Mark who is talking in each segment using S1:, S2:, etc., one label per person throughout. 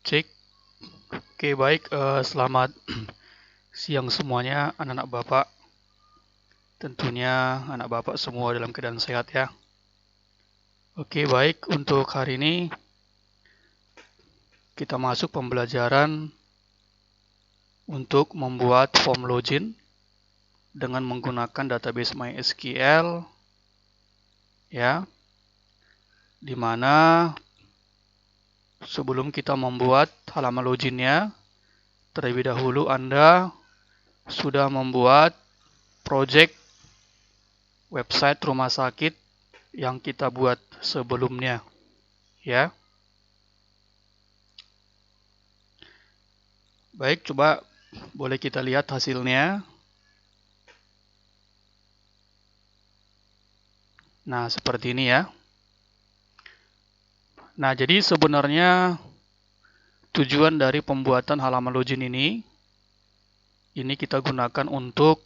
S1: Cek. Oke, baik. Selamat siang semuanya, anak-anak Bapak. Tentunya anak Bapak semua dalam keadaan sehat ya. Oke, baik. Untuk hari ini kita masuk pembelajaran untuk membuat form login dengan menggunakan database MySQL ya. Dimana sebelum kita membuat halaman loginnya, terlebih dahulu Anda sudah membuat project website rumah sakit yang kita buat sebelumnya ya. Baik, coba boleh kita lihat hasilnya. Nah, seperti ini ya. Nah, jadi sebenarnya tujuan dari pembuatan halaman login ini kita gunakan untuk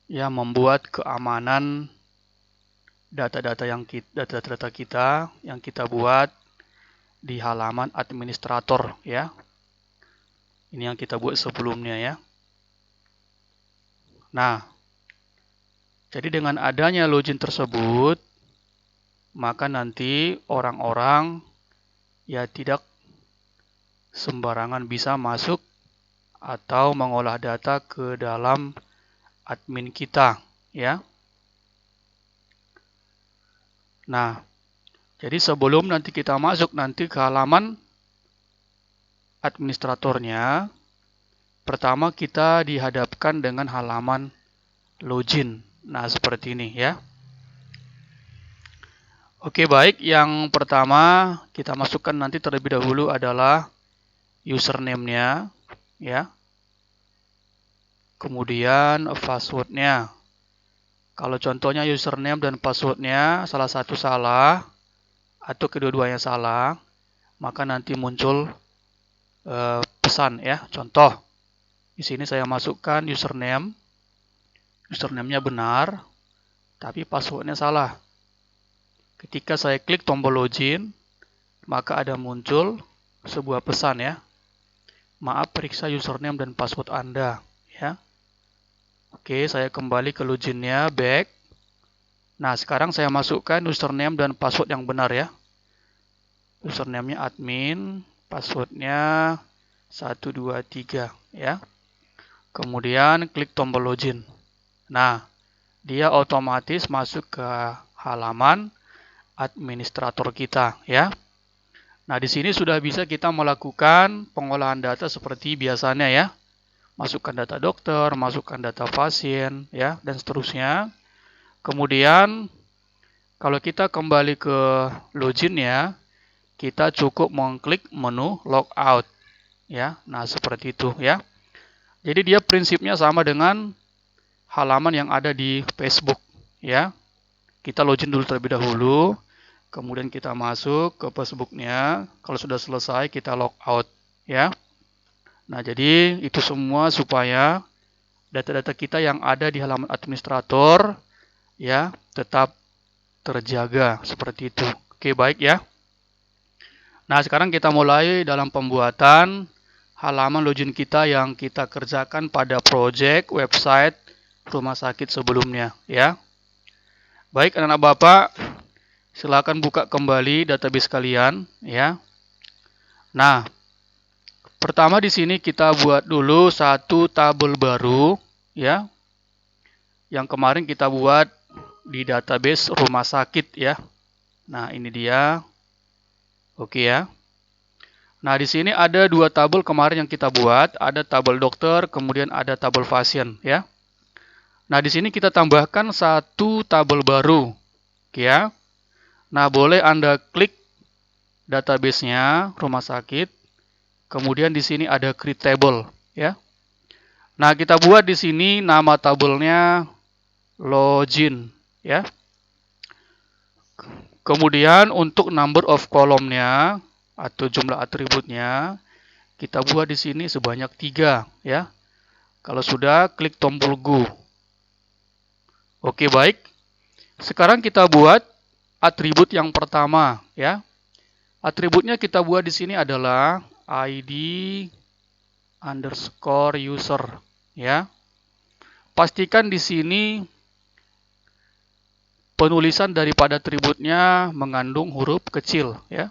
S1: ya membuat keamanan data-data kita yang kita buat di halaman administrator ya. Ini yang kita buat sebelumnya ya. Nah, jadi dengan adanya login tersebut, maka nanti orang-orang ya tidak sembarangan bisa masuk atau mengolah data ke dalam admin kita ya. Nah, jadi sebelum nanti kita masuk nanti ke halaman administratornya, pertama kita dihadapkan dengan halaman login. Nah, seperti ini ya. Oke, baik. Yang pertama kita masukkan nanti terlebih dahulu adalah username-nya ya. Kemudian password-nya. Kalau contohnya username dan password-nya salah satu salah atau kedua-duanya salah, maka nanti muncul pesan ya. Contoh, di sini saya masukkan username-nya benar, tapi password-nya salah. Ketika saya klik tombol login, maka ada muncul sebuah pesan ya. Maaf, periksa username dan password Anda ya. Oke, saya kembali ke loginnya, back. Nah, sekarang saya masukkan username dan password yang benar ya. Username-nya admin, password-nya 123 ya. Kemudian klik tombol login. Nah, dia otomatis masuk ke halaman administrator kita ya. Nah, di sini sudah bisa kita melakukan pengolahan data seperti biasanya ya. Masukkan data dokter, masukkan data pasien ya, dan seterusnya. Kemudian kalau kita kembali ke login ya, kita cukup mengklik menu logout ya. Nah, seperti itu ya. Jadi dia prinsipnya sama dengan halaman yang ada di Facebook ya. Kita login dulu terlebih dahulu, kemudian kita masuk ke Facebook-nya. Kalau sudah selesai kita logout ya. Nah, jadi itu semua supaya data-data kita yang ada di halaman administrator ya tetap terjaga seperti itu. Oke, baik ya. Nah, sekarang kita mulai dalam pembuatan halaman login kita yang kita kerjakan pada project website rumah sakit sebelumnya ya. Baik, anak-anak Bapak, silakan buka kembali database kalian ya. Nah, pertama di sini kita buat dulu satu tabel baru ya. Yang kemarin kita buat di database rumah sakit ya. Nah, ini dia. Oke ya. Nah, di sini ada dua tabel kemarin yang kita buat, ada tabel dokter, kemudian ada tabel pasien ya. Nah, di sini kita tambahkan satu tabel baru. Oke ya. Nah, boleh Anda klik database-nya rumah sakit. Kemudian di sini ada create table ya. Nah, kita buat di sini nama tabelnya login ya. Kemudian untuk number of column-nya atau jumlah atributnya kita buat di sini sebanyak 3 ya. Kalau sudah klik tombol go. Oke, baik. Sekarang kita buat atribut yang pertama ya. Atributnya kita buat di sini adalah ID underscore user, ya. Pastikan di sini penulisan daripada atributnya mengandung huruf kecil, ya.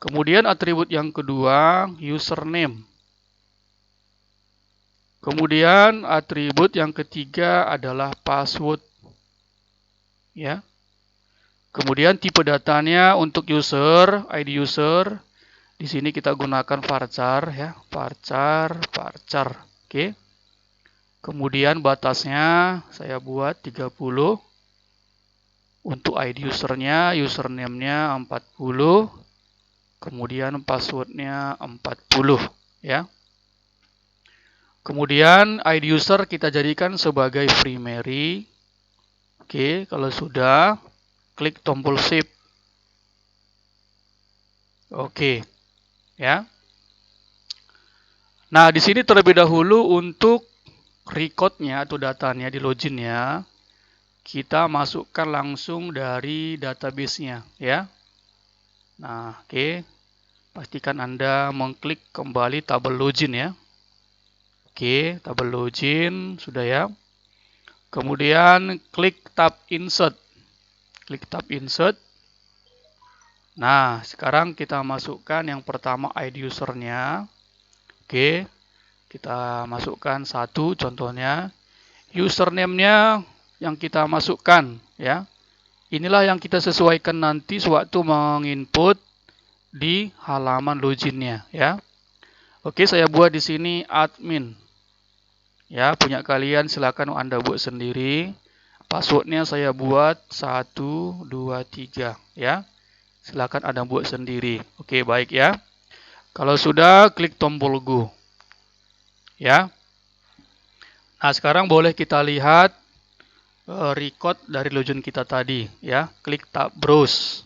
S1: Kemudian atribut yang kedua, username. Kemudian atribut yang ketiga adalah password, ya. Kemudian tipe datanya untuk user, ID user. Di sini kita gunakan varchar, ya, varchar. Oke. Kemudian batasnya saya buat 30. Untuk ID usernya, username-nya 40. Kemudian passwordnya 40, ya. Kemudian ID user kita jadikan sebagai primary. Oke, kalau sudah, klik tombol save. Oke, ya. Nah, di sini terlebih dahulu untuk record-nya atau datanya di login-nya, kita masukkan langsung dari database-nya, ya. Nah, oke. Pastikan Anda mengklik kembali tabel login, ya. Oke, tabel login sudah, ya. Kemudian klik tab insert. Klik tab insert. Nah, sekarang kita masukkan yang pertama ID usernya. Oke, kita masukkan 1 contohnya. Username-nya yang kita masukkan, ya. Inilah yang kita sesuaikan nanti sewaktu menginput di halaman login-nya, ya. Oke, saya buat di sini admin. Ya, punya kalian silakan Anda buat sendiri. Passwordnya saya buat 1, 2, 3, ya. Silakan Anda buat sendiri. Oke, baik, ya. Kalau sudah, klik tombol go, ya. Nah, sekarang boleh kita lihat record dari login kita tadi, ya. Klik tab browse,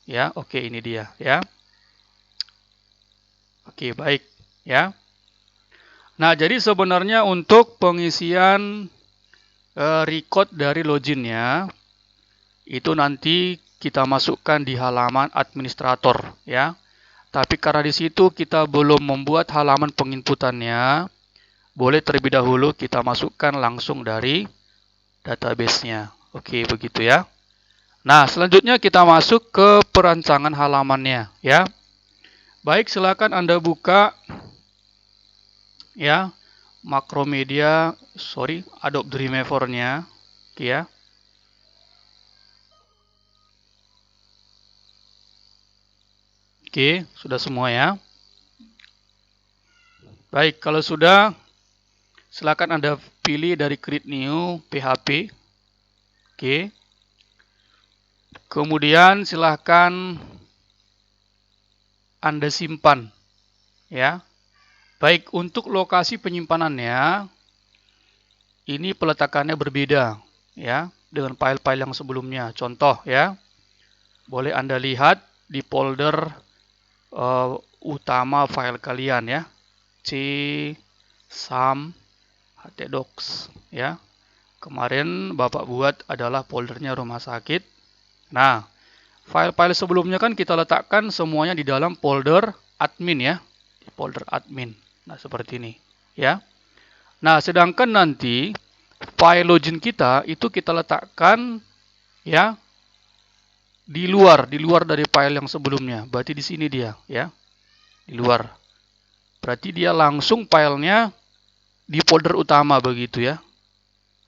S1: ya. Oke, ini dia, ya. Oke, baik, ya. Nah, jadi sebenarnya untuk pengisian record dari loginnya itu nanti kita masukkan di halaman administrator, ya. Tapi karena di situ kita belum membuat halaman penginputannya, boleh terlebih dahulu kita masukkan langsung dari database-nya. Oke, begitu, ya. Nah, selanjutnya kita masuk ke perancangan halamannya, ya. Baik, silakan Anda buka, ya, Macromedia, Adobe Dreamweaver-nya, oke, ya. Oke, sudah semua, ya. Baik, kalau sudah, silakan Anda pilih dari Create New PHP. Oke. Kemudian silakan Anda simpan, ya. Baik, untuk lokasi penyimpanannya, ini peletakannya berbeda, ya, dengan file-file yang sebelumnya. Contoh, ya, boleh Anda lihat di folder utama file kalian, ya, C, SAM, htdocs, ya. Kemarin Bapak buat adalah foldernya rumah sakit. Nah, file-file sebelumnya kan kita letakkan semuanya di dalam folder admin, ya, di folder admin. Nah, seperti ini, ya. Nah, sedangkan nanti file login kita itu kita letakkan, ya, di luar dari file yang sebelumnya. Berarti di sini dia, ya, di luar. Berarti dia langsung filenya di folder utama begitu, ya.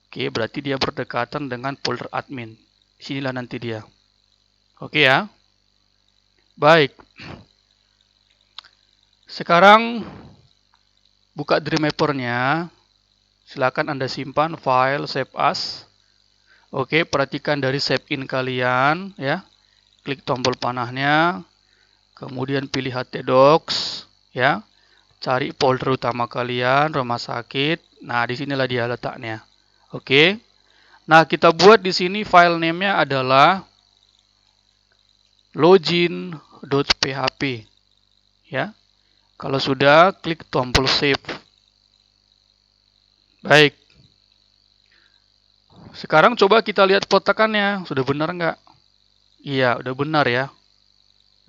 S1: Oke, berarti dia berdekatan dengan folder admin. Disinilah nanti dia. Oke, ya. Baik. Sekarang buka Dreamweaver-nya. Silakan Anda simpan file save as. Oke, perhatikan dari save in kalian, ya. Klik tombol panahnya. Kemudian pilih htdocs, ya. Cari folder utama kalian, rumah sakit. Nah, disinilah dia letaknya. Oke. Nah, kita buat di sini file name-nya adalah login.php, ya. Kalau sudah, klik tombol save. Baik. Sekarang coba kita lihat peletakannya. Sudah benar nggak? Iya, udah benar, ya.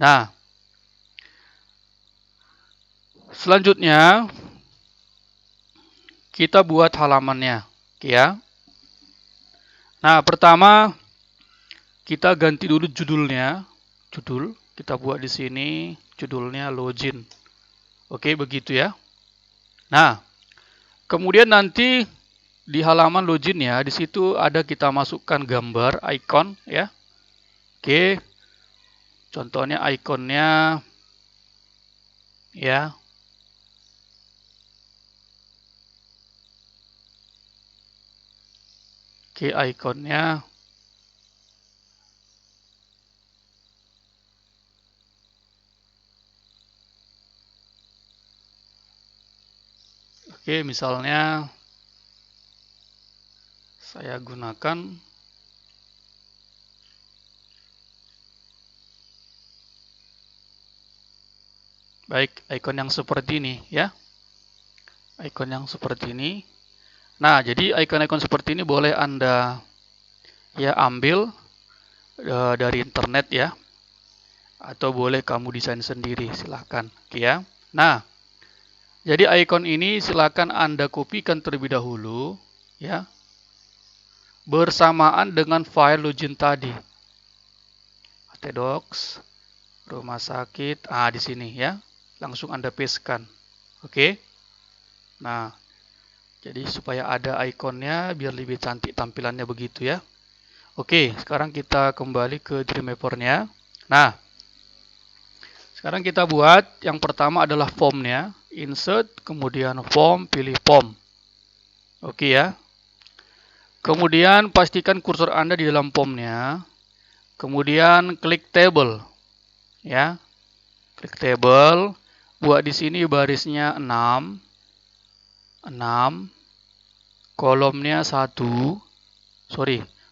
S1: Nah, Selanjutnya kita buat halamannya, oke ya. Nah, pertama kita ganti dulu judulnya. Judul kita buat di sini, judulnya login. Oke, begitu ya. Nah, kemudian nanti di halaman login ya, di situ ada kita masukkan gambar, icon ya. Oke. Contohnya ikonnya ya. Oke, ikonnya oke, misalnya saya gunakan baik icon yang seperti ini ya. Icon yang seperti ini. Nah, jadi icon-icon seperti ini boleh Anda ya ambil dari internet ya. Atau boleh kamu desain sendiri, silahkan. Oke ya. Nah, jadi icon ini silahkan Anda kopikan terlebih dahulu ya. Bersamaan dengan file login tadi. Docs, rumah sakit, di sini ya. Langsung Anda pastekan. Oke. Nah, jadi supaya ada ikonnya biar lebih cantik tampilannya begitu ya. Oke, sekarang kita kembali ke Dreamweaver-nya. Nah, sekarang kita buat yang pertama adalah formnya. Insert, kemudian form, pilih form. Oke ya. Kemudian pastikan kursor Anda di dalam formnya. Kemudian klik table. Ya. Klik table. Buat di sini barisnya 6. Kolomnya 1.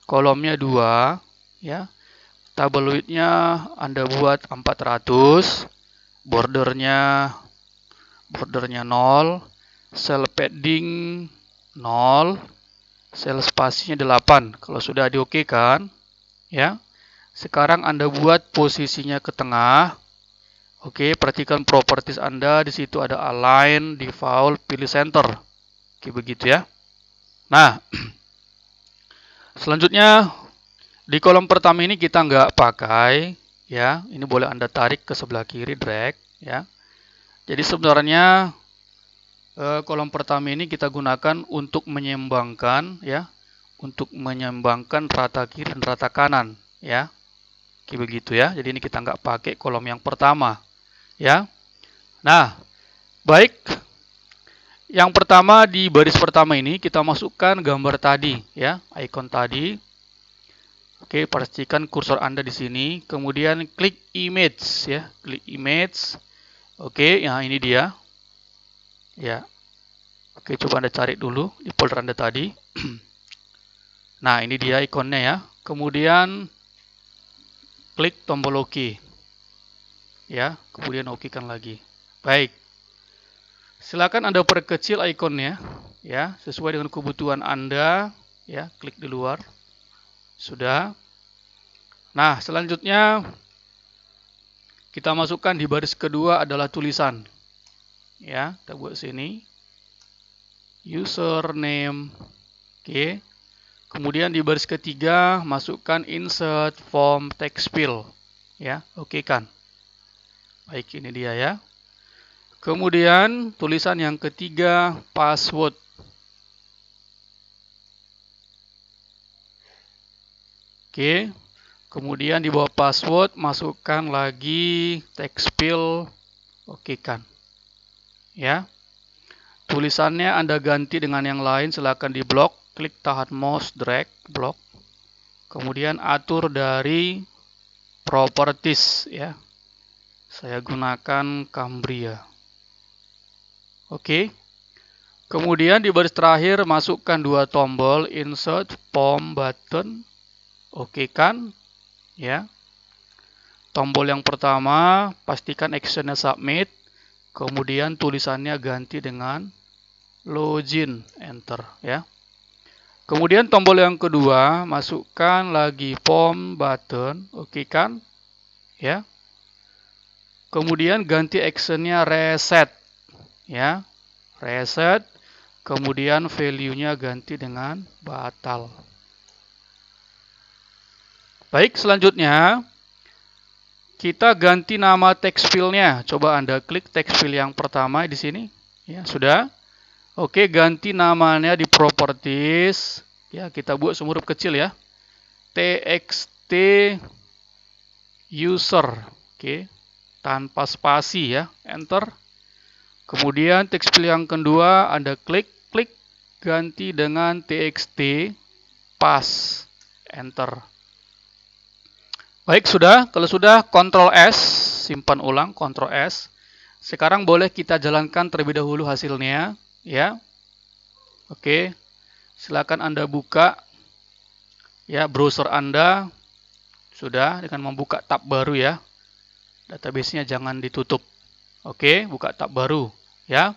S1: Kolomnya 2 ya. Table width-nya Anda buat 400. Bordernya 0. Cell padding 0. Cell spasinya 8. Kalau sudah diokekan ya. Sekarang Anda buat posisinya ke tengah. Oke, perhatikan properties Anda, di situ ada align, default, pilih center. Oke, begitu ya. Nah, selanjutnya di kolom pertama ini kita nggak pakai ya. Ini boleh Anda tarik ke sebelah kiri, drag ya. Jadi sebenarnya kolom pertama ini kita gunakan untuk menyeimbangkan ya, untuk menyeimbangkan rata kiri dan rata kanan ya. Oke, begitu ya. Jadi ini kita nggak pakai kolom yang pertama ya. Nah, baik. Yang pertama di baris pertama ini kita masukkan gambar tadi ya, icon tadi. Oke, pastikan kursor Anda di sini. Kemudian klik image ya, klik image. Oke, ya ini dia. Ya. Oke, coba Anda cari dulu di folder Anda tadi. Nah, ini dia ikonnya ya. Kemudian klik tombol OK. Ya, kemudian OK kan lagi. Baik. Silakan Anda perkecil ikonnya ya, sesuai dengan kebutuhan Anda ya, klik di luar. Sudah. Nah, selanjutnya kita masukkan di baris kedua adalah tulisan. Ya, kita buat sini. Username. Oke. Kemudian di baris ketiga masukkan insert form text field. Ya, oke kan. Baik, ini dia ya. Kemudian tulisan yang ketiga password. Oke. Kemudian di bawah password masukkan lagi text field. Oke kan. Ya. Tulisannya Anda ganti dengan yang lain, silakan di blok, klik tahan mouse, drag, blok. Kemudian atur dari properties ya. Saya gunakan Cambria. Oke. Kemudian di baris terakhir masukkan dua tombol insert form button. Oke kan? Ya. Tombol yang pertama pastikan actionnya submit. Kemudian tulisannya ganti dengan login, enter ya. Kemudian tombol yang kedua masukkan lagi form button, oke kan? Ya. Kemudian ganti actionnya reset. Ya, reset. Kemudian value-nya ganti dengan batal. Baik, selanjutnya kita ganti nama text field-nya. Coba Anda klik text field yang pertama di sini. Ya, sudah. Oke, ganti namanya di properties. Ya, kita buat semua huruf kecil ya. TXT user. Oke. Tanpa spasi ya. Enter. Kemudian text field yang kedua Anda klik ganti dengan TXT pass. Enter. Baik, sudah. Kalau sudah, Ctrl S, simpan ulang, Ctrl S. Sekarang boleh kita jalankan terlebih dahulu hasilnya, ya. Oke. Silakan Anda buka ya browser Anda. Sudah, dengan membuka tab baru ya. Database-nya jangan ditutup. Oke, buka tab baru, ya.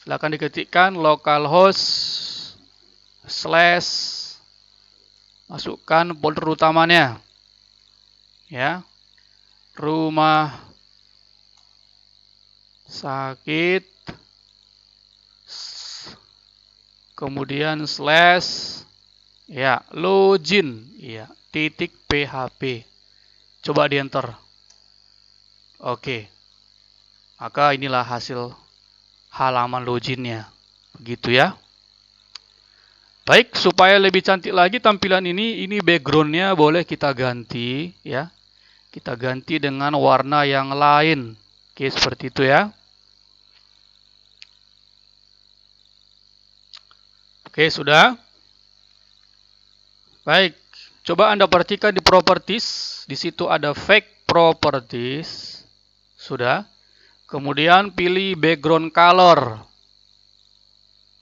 S1: Silakan diketikkan localhost / masukkan folder utamanya. Ya. Rumah sakit, kemudian / ya login, ya .php. Coba di enter. Oke, maka inilah hasil halaman loginnya, begitu ya. Baik, supaya lebih cantik lagi tampilan ini backgroundnya boleh kita ganti ya. Kita ganti dengan warna yang lain. Oke, seperti itu ya. Oke, sudah. Baik, coba Anda perhatikan di properties. Di situ ada fake properties. Sudah. Kemudian pilih background color.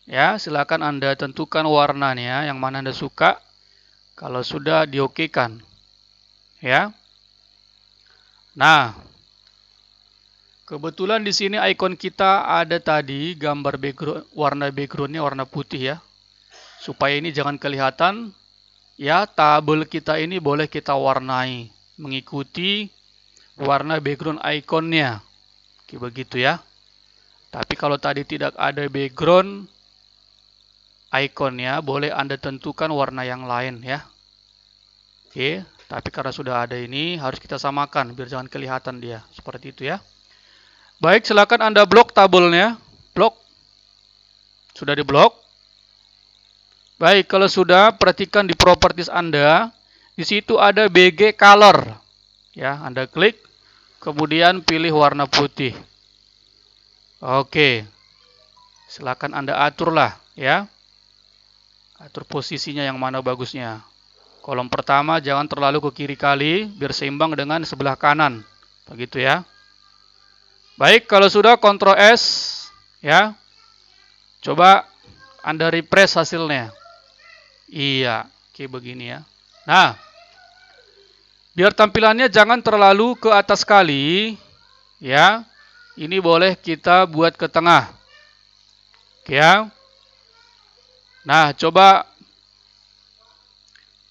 S1: Ya, silakan Anda tentukan warnanya yang mana Anda suka. Kalau sudah, diokekan. Ya. Nah, kebetulan di sini icon kita ada tadi gambar background, warna backgroundnya warna putih ya. Supaya ini jangan kelihatan, ya tabel kita ini boleh kita warnai mengikuti warna background iconnya. Oke, begitu ya. Tapi kalau tadi tidak ada background iconnya, boleh Anda tentukan warna yang lain ya. Oke, tapi karena sudah ada ini, harus kita samakan biar jangan kelihatan dia. Seperti itu ya. Baik, silakan Anda blok tabelnya. Blok. Sudah diblok. Baik, kalau sudah, perhatikan di properties Anda. Di situ ada BG color. Ya, Anda klik. Kemudian pilih warna putih. Oke. Silakan Anda aturlah ya. Atur posisinya yang mana bagusnya. Kolom pertama jangan terlalu ke kiri kali, biar seimbang dengan sebelah kanan. Begitu ya. Baik, kalau sudah Ctrl S, ya. Coba Anda refresh hasilnya. Iya, oke begini ya. Nah, biar tampilannya jangan terlalu ke atas sekali, ya. Ini boleh kita buat ke tengah. Oke ya. Nah, coba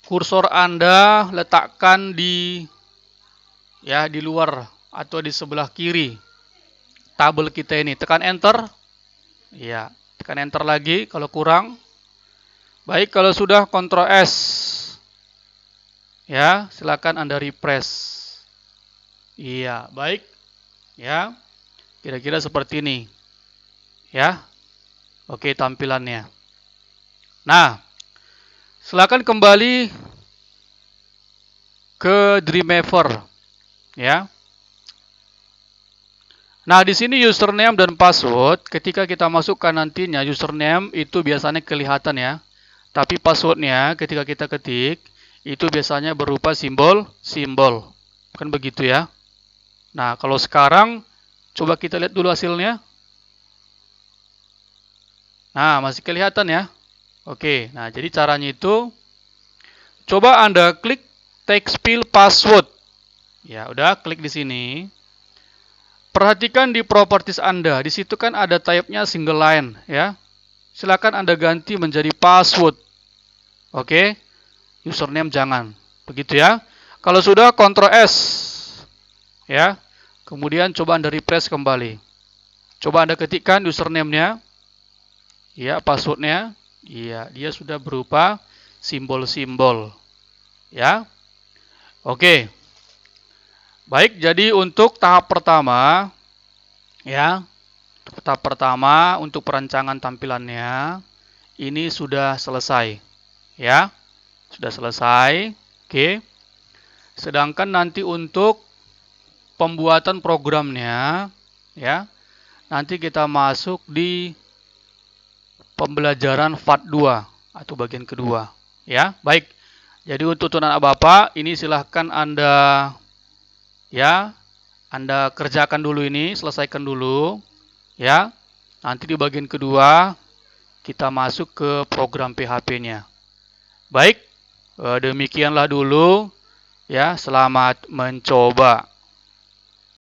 S1: kursor Anda letakkan di luar atau di sebelah kiri tabel kita ini. Tekan enter. Ya, tekan enter lagi kalau kurang. Baik, kalau sudah Ctrl S. Ya, silakan Anda refresh. Iya, baik. Ya. Kira-kira seperti ini. Ya. Oke, tampilannya. Nah, silakan kembali ke Dreamweaver, ya. Nah, di sini username dan password, ketika kita masukkan nantinya username itu biasanya kelihatan ya. Tapi passwordnya ketika kita ketik itu biasanya berupa simbol. Kan begitu ya. Nah, kalau sekarang coba kita lihat dulu hasilnya. Nah, masih kelihatan ya. Oke, nah jadi caranya itu coba Anda klik text field password. Ya, udah klik di sini. Perhatikan di properties Anda, di situ kan ada type-nya single line ya. Silakan Anda ganti menjadi password. Oke. Username jangan. Begitu ya. Kalau sudah Ctrl S. Ya. Kemudian coba Anda refresh kembali. Coba Anda ketikkan username-nya. Ya, password-nya. Iya, dia sudah berupa simbol-simbol. Ya. Oke. Baik, jadi untuk tahap pertama, ya, tahap pertama untuk perancangan tampilannya ini sudah selesai, ya, sudah selesai. Oke. Sedangkan nanti untuk pembuatan programnya, ya, nanti kita masuk di pembelajaran FAT 2 atau bagian kedua, ya. Baik. Jadi untuk anak Bapak ini silahkan Anda, ya, Anda kerjakan dulu ini, selesaikan dulu, ya. Nanti di bagian kedua kita masuk ke program PHP-nya. Baik, demikianlah dulu, ya. Selamat mencoba.